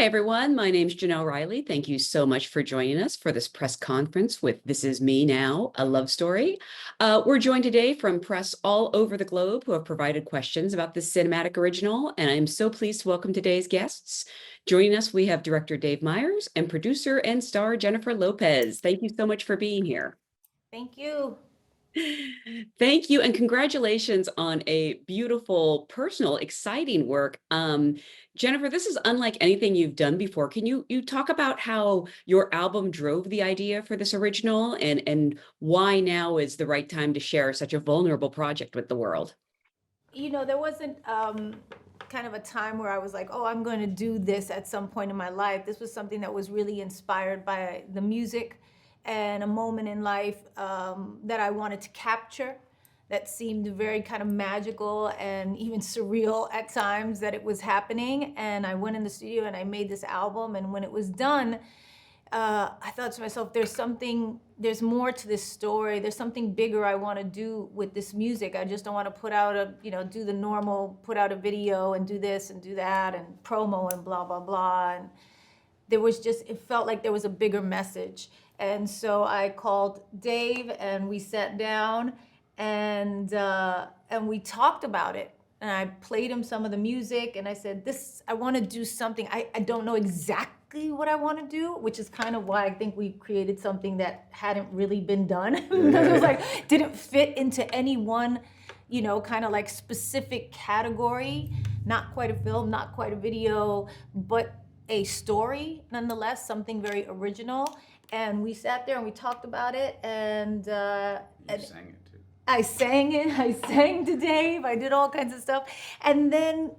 Hi, everyone. My name's Janelle Riley. Thank you so much for joining us for this press conference with This Is Me Now, a love story. We're joined today from press all over the globe who have provided questions about this cinematic original, and I'm so pleased to welcome today's guests. Joining us, we have director Dave Meyers and producer and star Jennifer Lopez. Thank you so much for being here. Thank you. Thank you, and congratulations on a beautiful, personal, exciting work. Jennifer, this is unlike anything you've done before. Can you talk about how your album drove the idea for this original and why now is the right time to share such a vulnerable project with the world? There wasn't kind of a time where I was like, oh, I'm going to do this at some point in my life. This was something that was really inspired by the music and a moment in life that I wanted to capture that seemed very kind of magical and even surreal at times that it was happening. And I went in the studio and I made this album. And when it was done, I thought to myself, there's more to this story. There's something bigger I want to do with this music. I just don't want to put out do the normal, put out a video and do this and do that and promo and blah, blah, blah. And it felt like there was a bigger message. And so I called Dave and we sat down and we talked about it. And I played him some of the music and I said, I want to do something. I don't know exactly what I want to do, which is kind of why I think we created something that hadn't really been done. Because it was like, didn't fit into any one, kind of like specific category. Not quite a film, not quite a video, but a story, nonetheless, something very original. And we sat there and we talked about it, and You sang it too. I sang it. I sang to Dave. I did all kinds of stuff. And then,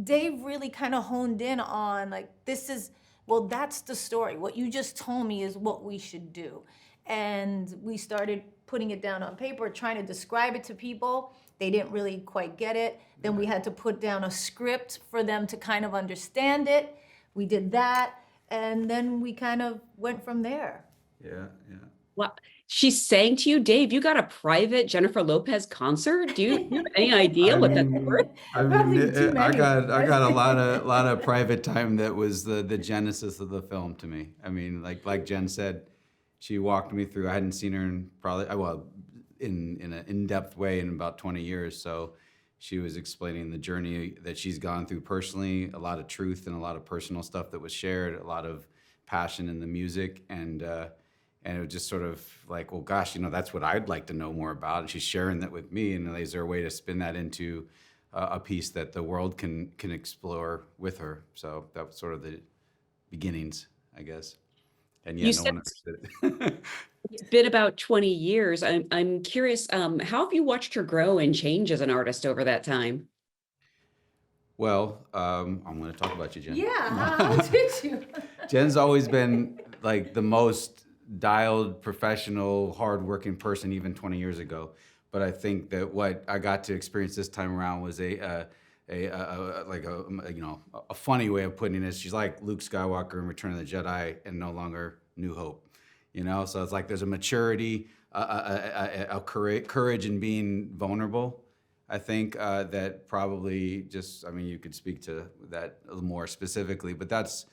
Dave really kind of honed in on like, that's the story. What you just told me is what we should do. And we started putting it down on paper, trying to describe it to people. They didn't really quite get it. Then we had to put down a script for them to kind of understand it. We did that. And then we kind of went from there. Yeah. Well, she sang to you, Dave. You got a private Jennifer Lopez concert? Do you have any idea what that's worth? I got a lot of private time that was the genesis of the film to me. I mean, like Jen said, she walked me through. I hadn't seen her in in an in-depth way in about 20 years. So she was explaining the journey that she's gone through personally, a lot of truth and a lot of personal stuff that was shared, a lot of passion in the music, and it was just sort of like, well, gosh, that's what I'd like to know more about. And she's sharing that with me. And is there a way to spin that into a piece that the world can explore with her? So that was sort of the beginnings, I guess. And yeah, no one understood it. It's been about 20 years. I'm curious, how have you watched her grow and change as an artist over that time? Well, I'm going to talk about you, Jen. Yeah, how did you? Jen's always been like the most dialed, professional, hardworking person even 20 years ago. But I think that what I got to experience this time around was a funny way of putting it. She's like Luke Skywalker in Return of the Jedi and no longer New Hope. So it's like there's a maturity, a courage in being vulnerable. I think that probably you could speak to that a little more specifically, but that's,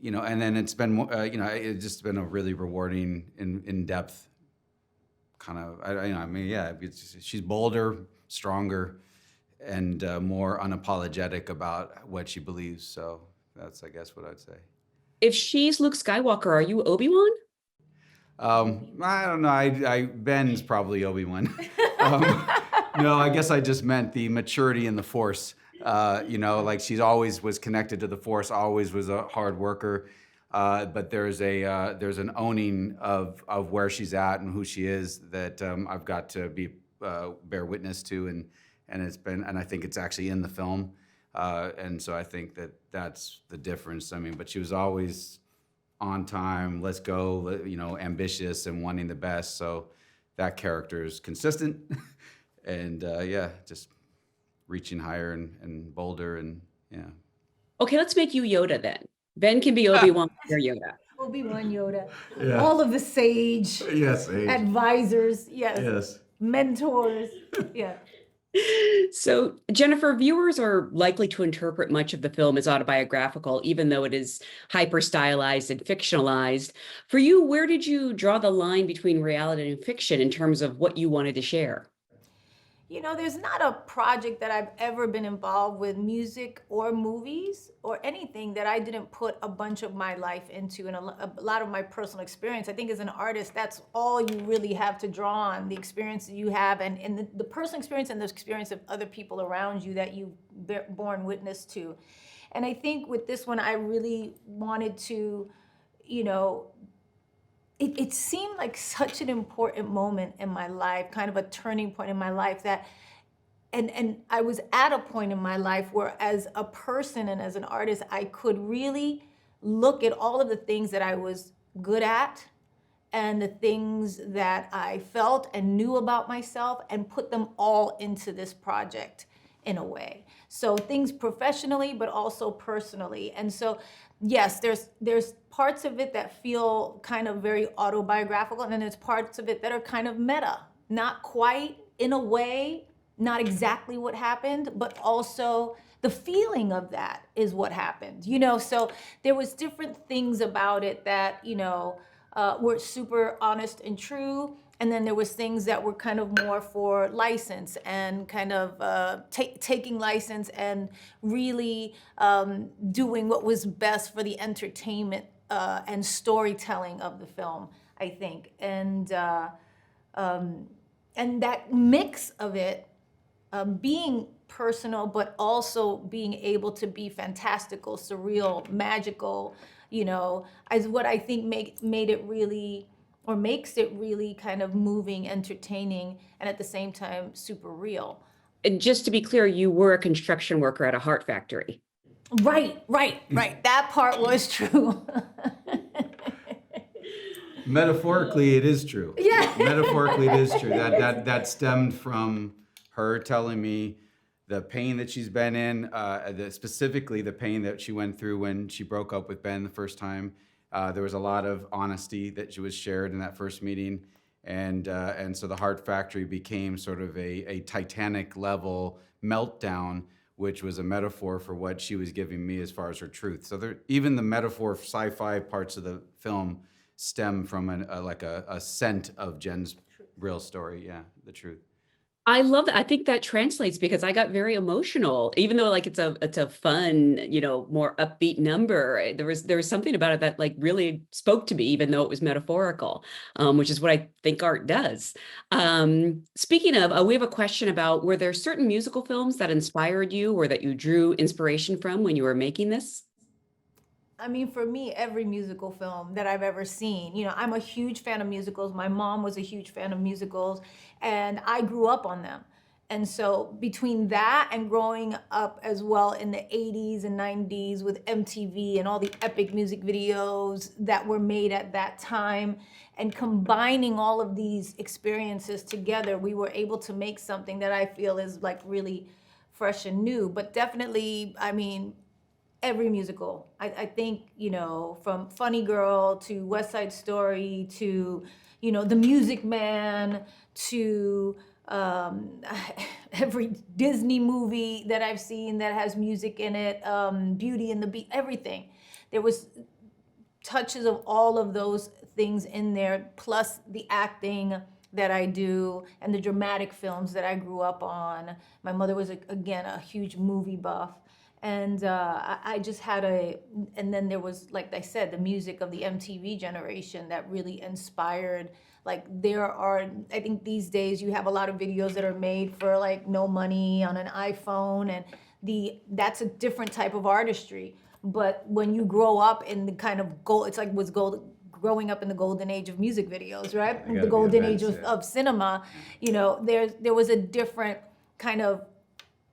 and then it's been, it's just been a really rewarding, in-depth kind of, she's bolder, stronger, and more unapologetic about what she believes. So that's, I guess, what I'd say. If she's Luke Skywalker, are you Obi-Wan? I don't know. Ben's probably Obi-Wan. No, I guess I just meant the maturity in the Force. Like she's always was connected to the Force, always was a hard worker. But there's an owning of where she's at and who she is that I've got to bear witness to, and I think it's actually in the film. And so I think that's the difference. I mean, but she was always on time, let's go, ambitious and wanting the best. So that character is consistent and just reaching higher and bolder and yeah. Okay, let's make you Yoda then. Ben can be Obi-Wan or Yoda. Obi-Wan, Yoda, Yeah. all of the sage Yes, age. advisors, yes, Yes. mentors, yeah. So, Jennifer, viewers are likely to interpret much of the film as autobiographical, even though it is hyper stylized and fictionalized. For you, where did you draw the line between reality and fiction in terms of what you wanted to share? You know, there's not a project that I've ever been involved with, music or movies or anything, that I didn't put a bunch of my life into and a lot of my personal experience. I think as an artist, that's all you really have to draw on, the experiences you have and the personal experience and the experience of other people around you that you've borne witness to. And I think with this one, I really wanted to, you know, it seemed like such an important moment in my life, kind of a turning point in my life, that and I was at a point in my life where as a person and as an artist, I could really look at all of the things that I was good at and the things that I felt and knew about myself and put them all into this project in a way. So things professionally, but also personally. And so, yes, there's parts of it that feel kind of very autobiographical, and then there's parts of it that are kind of meta. Not quite in a way, not exactly what happened, but also the feeling of that is what happened. You know, so there was different things about it that, you know, were super honest and true. And then there was things that were kind of more for license and kind of taking license and really doing what was best for the entertainment and storytelling of the film, I think. And that mix of it being personal, but also being able to be fantastical, surreal, magical, you know, is what I think made it really, or makes it really kind of moving, entertaining, and at the same time, super real. And just to be clear, you were a construction worker at a heart factory. Right. That part was true. Metaphorically, it is true. Yeah. Metaphorically, it is true. That stemmed from her telling me the pain that she's been in, specifically the pain that she went through when she broke up with Ben the first time. There was a lot of honesty that she was shared in that first meeting, and so the Heart Factory became sort of a Titanic level meltdown, which was a metaphor for what she was giving me as far as her truth. So even the metaphor of sci-fi parts of the film stem from a scent of Jen's real story. Yeah, the truth. I love that. I think that translates because I got very emotional, even though like it's a fun, you know, more upbeat number. There was something about it that like really spoke to me, even though it was metaphorical, which is what I think art does. Speaking of, we have a question about, were there certain musical films that inspired you or that you drew inspiration from when you were making this? I mean, for me, every musical film that I've ever seen, you know, I'm a huge fan of musicals. My mom was a huge fan of musicals, and I grew up on them. And so between that and growing up as well in the 80s and 90s with MTV and all the epic music videos that were made at that time, and combining all of these experiences together, we were able to make something that I feel is like really fresh and new. But definitely, I mean, every musical. I think, you know, from Funny Girl to West Side Story to, you know, The Music Man to every Disney movie that I've seen that has music in it, Beauty and the Beast, everything. There was touches of all of those things in there, plus the acting that I do and the dramatic films that I grew up on. My mother was, again, a huge movie buff. And I just had and then there was, like I said, the music of the MTV generation that really inspired. Like I think these days you have a lot of videos that are made for like no money on an iPhone, and that's a different type of artistry. But when you grow up in the kind of it's like growing up in the golden age of music videos, right? The golden age of cinema, you know, there was a different kind of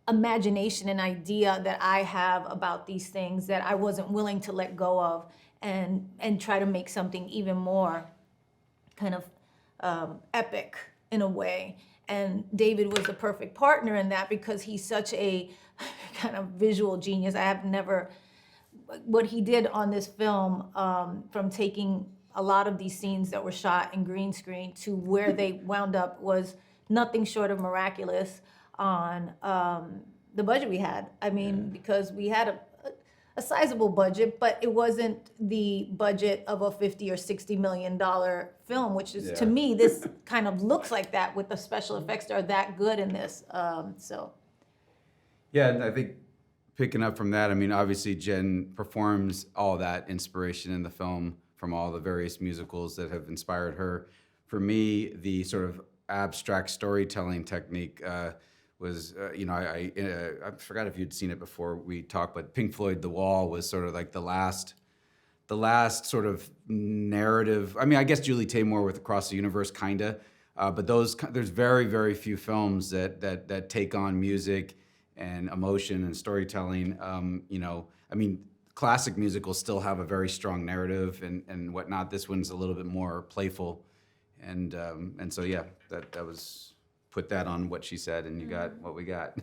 imagination and idea that I have about these things that I wasn't willing to let go of and try to make something even more kind of epic in a way. And David was the perfect partner in that because he's such a kind of visual genius. What he did on this film, from taking a lot of these scenes that were shot in green screen to where they wound up, was nothing short of miraculous. on the budget we had. I mean, because we had a sizable budget, but it wasn't the budget of a 50 or 60 million dollar film, which is, to Yeah. me, this kind of looks like that with the special effects that are that good in this. So Yeah, and I think picking up from that, I mean, obviously Jen performs all that inspiration in the film from all the various musicals that have inspired her. For me, the sort of abstract storytelling technique was, I forgot if you'd seen it before we talked, but Pink Floyd, The Wall was sort of like the last sort of narrative. I mean, I guess Julie Taymor with Across the Universe, kinda, but there's very, very few films that take on music and emotion and storytelling. I mean, classic musicals still have a very strong narrative and whatnot. This one's a little bit more playful, and so yeah, that was put that on what she said, and you got what we got.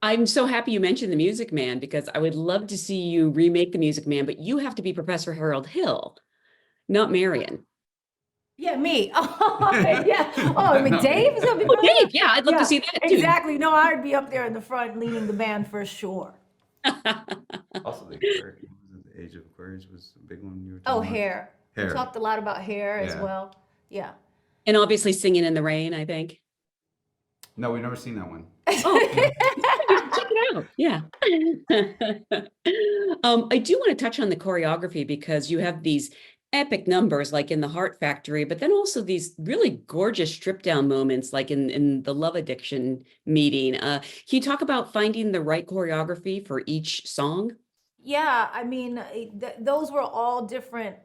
I'm so happy you mentioned The Music Man, because I would love to see you remake The Music Man, but you have to be Professor Harold Hill, not Marion. yeah, me. Oh, yeah. Oh, I mean, Dave is gonna be. Oh, Dave, yeah, I'd love to see that too. Exactly. No, I'd be up there in the front leading the band for sure. Also, the Aquarius, the Age of Aquarius was a big one you were Oh, talking about. hair. We Hair. talked a lot about hair as Yeah. well. Yeah. And obviously Singing in the Rain, I think. No, we've never seen that one. Oh, okay. You should check it out. Yeah. I do want to touch on the choreography, because you have these epic numbers like in the Heart Factory, but then also these really gorgeous strip down moments like in the Love Addiction meeting. Can you talk about finding the right choreography for each song? Yeah, I mean, those were all different.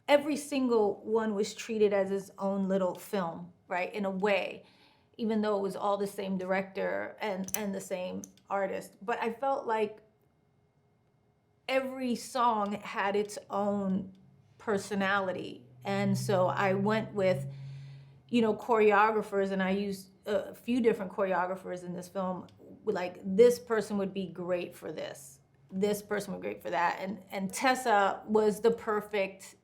Every single one was treated as its own little film, right? In a way, even though it was all the same director and the same artist. But I felt like every song had its own personality. And so I went with, choreographers, and I used a few different choreographers in this film. Like, this person would be great for this. This person would be great for that. And Tessa was the perfect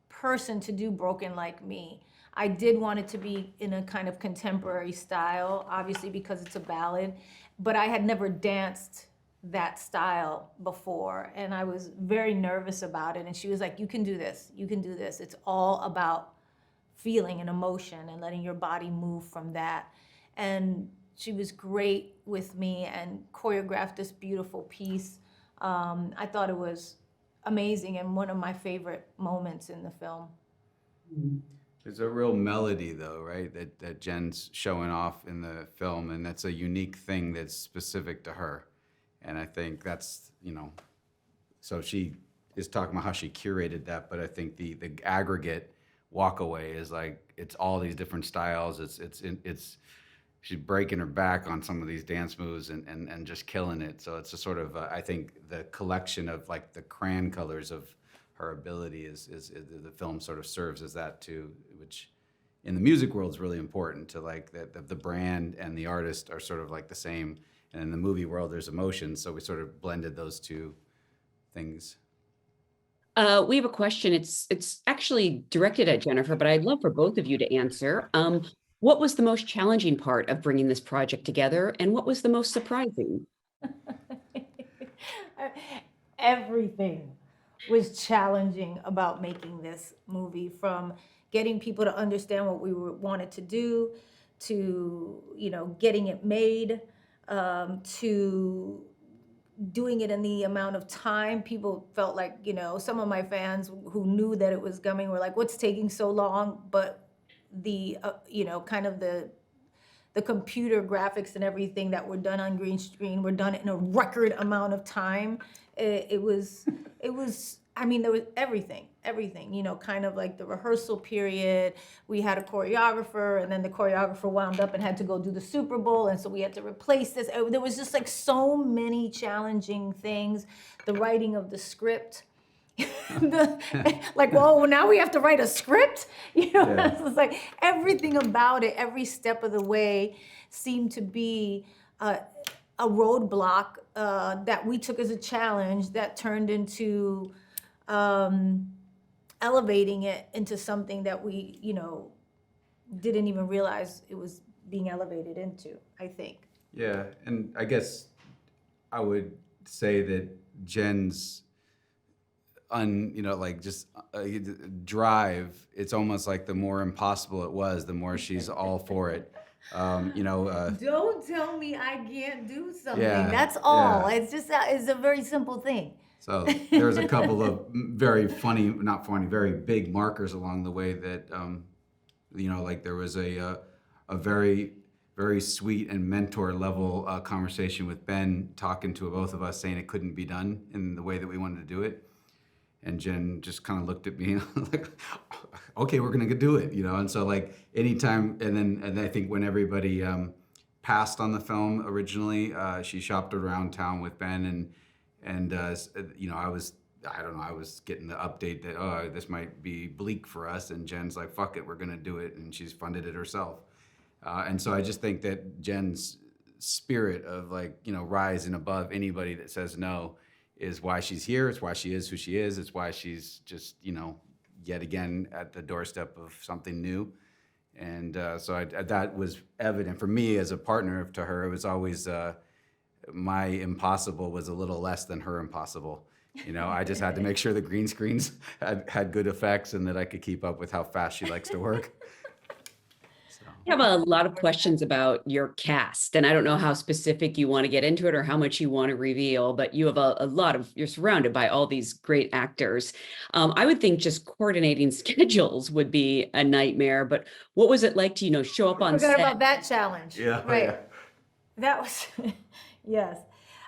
person to do Broken Like Me. I did want it to be in a kind of contemporary style, obviously because it's a ballad, but I had never danced that style before, and I was very nervous about it. And she was like, you can do this, you can do this. It's all about feeling and emotion and letting your body move from that. And she was great with me and choreographed this beautiful piece. I thought it was amazing and one of my favorite moments in the film. There's a real melody, though, right? That Jen's showing off in the film, and that's a unique thing that's specific to her. And I think that's, so she is talking about how she curated that, but I think the aggregate walkaway is like, it's all these different styles. It's she's breaking her back on some of these dance moves and just killing it. So it's a sort of, I think the collection of like the crayon colors of her ability is the film sort of serves as that too, which in the music world is really important to like that the brand and the artist are sort of like the same. And in the movie world, there's emotion. So we sort of blended those two things. We have a question. It's actually directed at Jennifer, but I'd love for both of you to answer. What was the most challenging part of bringing this project together, and what was the most surprising? Everything was challenging about making this movie, from getting people to understand what we wanted to do, to getting it made, to doing it in the amount of time. People felt like, some of my fans who knew that it was coming were like, what's taking so long? But the kind of the computer graphics and everything that were done on green screen were done in a record amount of time. It was I mean, there was everything, kind of like the rehearsal period. We had a choreographer, and then the choreographer wound up and had to go do the Super Bowl, and so we had to replace this. There was just like so many challenging things. The writing of the script. Well, now we have to write a script. Yeah. It's like everything about it, every step of the way seemed to be a roadblock that we took as a challenge that turned into elevating it into something that we, didn't even realize it was being elevated into, I think. Yeah, and I guess I would say that Jen's like just drive. It's almost like the more impossible it was, the more she's all for it. Don't tell me I can't do something. Yeah, That's all. yeah. It's just it's a very simple thing. So there's a couple of very funny, not funny, very big markers along the way that, like there was a very, very sweet and mentor level conversation with Ben talking to both of us saying it couldn't be done in the way that we wanted to do it. And Jen just kind of looked at me and like, okay, we're gonna do it, And so like anytime, and I think when everybody passed on the film originally, she shopped around town with Ben and I was getting the update that, oh, this might be bleak for us. And Jen's like, fuck it, we're going to do it. And she's funded it herself. And so I just think that Jen's spirit of rising above anybody that says no is why she's here. It's why she is who she is. It's why she's just, yet again at the doorstep of something new. And so that was evident for me as a partner to her. It was always, my impossible was a little less than her impossible. I just had to make sure the green screens had good effects and that I could keep up with how fast she likes to work. So. I have a lot of questions about your cast, and I don't know how specific you want to get into it or how much you want to reveal, but you have you're surrounded by all these great actors. I would think just coordinating schedules would be a nightmare, but what was it like to, show up on Forgot set? about that challenge. Yeah. Right. Yeah. That was, yes,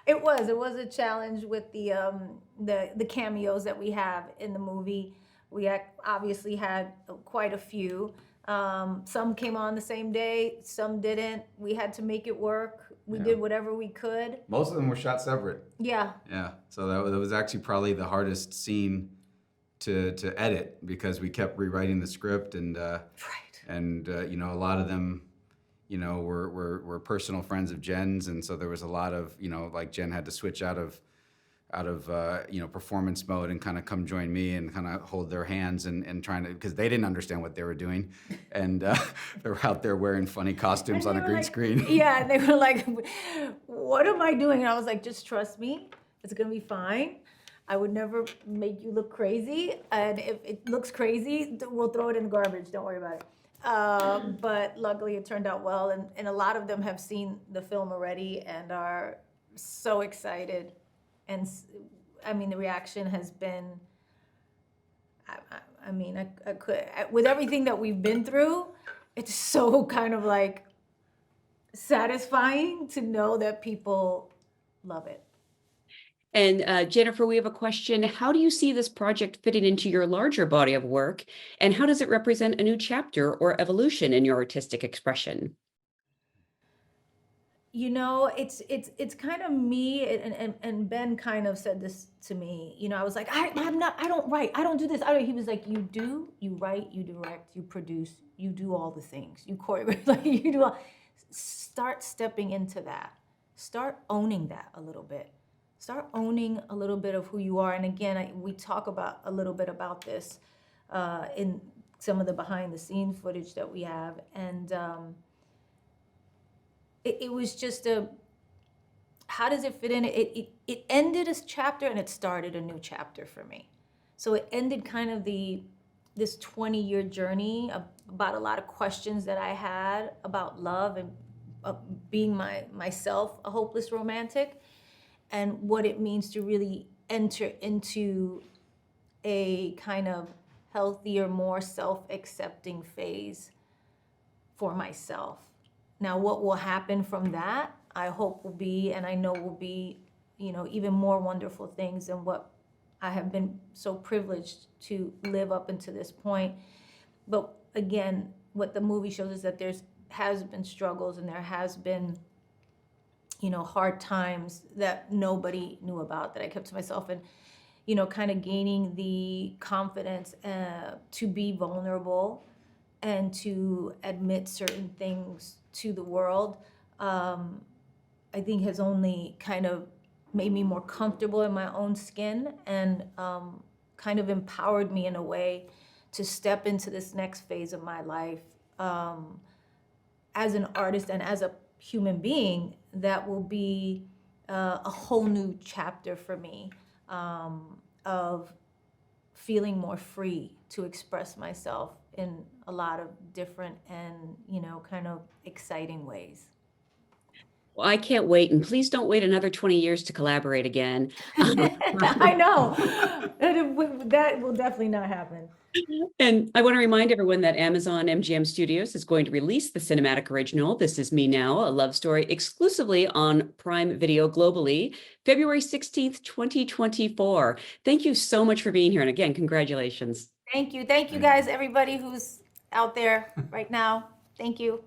it was a challenge with the cameos that we have in the movie. We obviously had quite a few. Some came on the same day, some didn't. We had to make it work. We did whatever we could. Most of them were shot separate. Yeah. Yeah. So that was actually probably the hardest scene to edit because we kept rewriting the script and Right. And a lot of them were personal friends of Jen's, and so there was a lot of like Jen had to switch out of performance mode and kind of come join me and kind of hold their hands and trying to, because they didn't understand what they were doing, and they were out there wearing funny costumes on a green screen. Yeah, and they were like, "What am I doing?" And I was like, "Just trust me, it's gonna be fine. I would never make you look crazy, and if it looks crazy, we'll throw it in the garbage. Don't worry about it." But luckily it turned out well, and a lot of them have seen the film already and are so excited. And I mean, the reaction has been, with everything that we've been through, it's so kind of like satisfying to know that people love it. And Jennifer, we have a question. How do you see this project fitting into your larger body of work? And how does it represent a new chapter or evolution in your artistic expression? It's kind of me, and Ben kind of said this to me. I was like, I don't write, I don't do this. He was like, you do, you write, you direct, you produce, you do all the things, you choreograph, like you do all. Start stepping into that. Start owning that a little bit. Start owning a little bit of who you are. And again, we talk about a little bit about this in some of the behind the scenes footage that we have. And it was just how does it fit in? It ended a chapter and it started a new chapter for me. So it ended kind of this 20-year journey about a lot of questions that I had about love and being myself, a hopeless romantic, and what it means to really enter into a kind of healthier, more self-accepting phase for myself. Now, what will happen from that, I hope will be, and I know will be, even more wonderful things than what I have been so privileged to live up until this point. But again, what the movie shows is that has been struggles and there has been hard times that nobody knew about, that I kept to myself, and kind of gaining the confidence to be vulnerable and to admit certain things to the world, I think has only kind of made me more comfortable in my own skin and kind of empowered me in a way to step into this next phase of my life as an artist and as a human being, that will be a whole new chapter for me, of feeling more free to express myself in a lot of different and, kind of exciting ways. Well, I can't wait, and please don't wait another 20 years to collaborate again. I know. That will definitely not happen. And I want to remind everyone that Amazon MGM Studios is going to release the cinematic original, This Is Me Now, a love story, exclusively on Prime Video globally, February 16th, 2024. Thank you so much for being here. And again, congratulations. Thank you. Thank you guys, everybody who's out there right now. Thank you.